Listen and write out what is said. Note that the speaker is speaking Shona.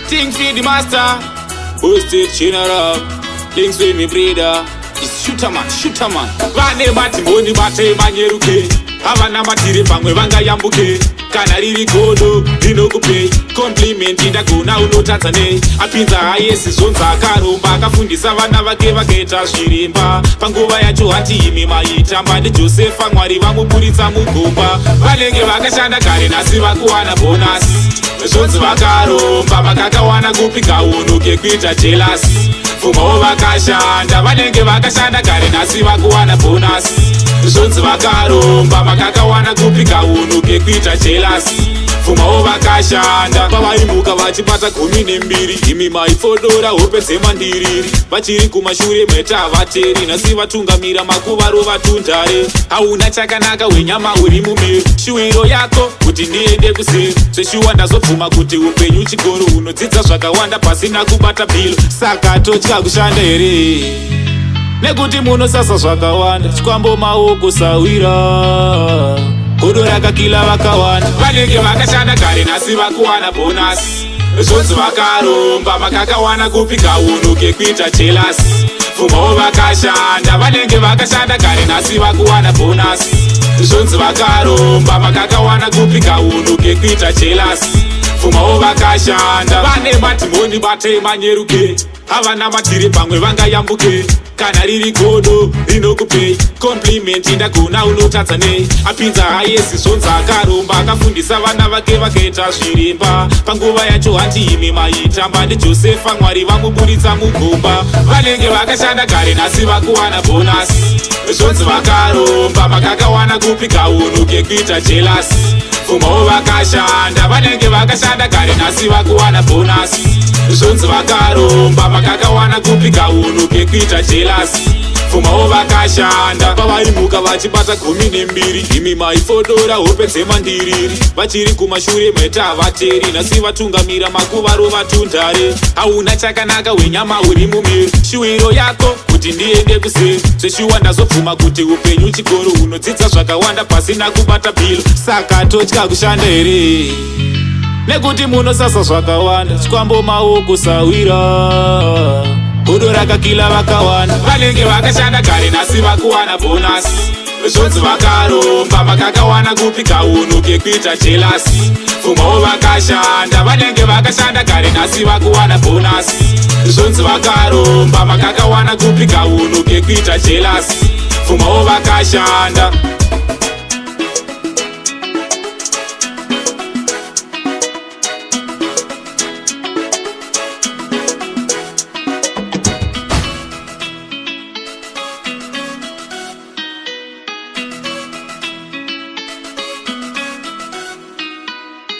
Things feed the master. Boosted general. Things with me breeder. It's shooter man. Vane bati moni bate manyeruke. Havana matiri pamwe vanga yambuke. Kana riri godo rinokupe compliment indagona unotadzane apinza hayesi zonza akaromba akafundisa vana vake vakaita zvirimba panguva yacho hati imi maitamba neJosefa Mwari vamuburitsa mugomba vanenge vakashanda kare nhasi vakuwana bonasi zvonzi vakaromba vakakawana kupi kauno kekuita jelasi pfumao vakashanda vanenge vakashanda kare nhasi vakuwana bonasi zvonzi vakaromba vakakawana kupi kauno kekuita jelasi pfumao vakashanda pavaimuka vachibata 12 imi maifodora hope dzemandiriri vachiri kumashure meta havateri nhasi vatungamira makuvaro vatundare hauna chakanaka wenyama uri mumiri shuwiro yako kuti ndiende kuseri zveshuwa ndazobvuma kuti upenyu chikoro unodzidza zvakawanda pasina kubata bhilo saka totya kushanda here nekuti munosasa zvakawanda chikwambo maoko sawira godo rakakila vakawanda vanenge vakashanda kare nhasi vakuwana bonasi zvonzi vakaromba vakakawana kupi kauno kekuita jelasi pfumao vakashanda vanenge vakashanda kare nhasi vakuwana bonasi zvonzi vakaromba vakakawana kupi kauno kekuita jelasi pfumao vakashanda vane matimoni bate manyeruke havana matiri pamwe vangayambuke kana riri godo rinokupei compliment indagona unotadzane apinza hayesi zvonzi akaromba akafundisa vana vake vakaita zvirimba panguva yacho hati imi maitamba neJosefa Mwari vamuburitsa mugomba vanenge vakashanda kare nhasi vakuwana bonasi zvonzi vakaromba vakakawana kupi kauno kekuita jelasi pfumao vakashanda vanenge vakashanda kare nhasi vakuwana bonasi zvonzi vakaromba vakakawana kupi kauno kekuita jelasi pfumao vakashanda pavaimuka vachibata 12 imi maifodora hope dzemandiriri vachiri kumashure meta havateri nhasi vatungamira makuvaro vatundare hauna chakanaka wenyama uri mumiri shuwiro yako kuti ndiende kuseri zveshuwa ndazobvuma kuti upenyu chikoro unodzidza zvakawanda pasina kubata bhilo saka totya kushanda here nekuti munosasa zvakawanda chikwambo maoko sawira godo rakakila vakawanda vanenge vakashanda kare nhasi vakuwana bonasi zvonzi vakaromba vakakawana kupi kauno kekuita jelasi pfumao vakashanda vanenge vakashanda kare nhasi vakuwana bonasi zvonzi vakaromba vakakawana kupi kauno kekuita jelasi pfumao vakashanda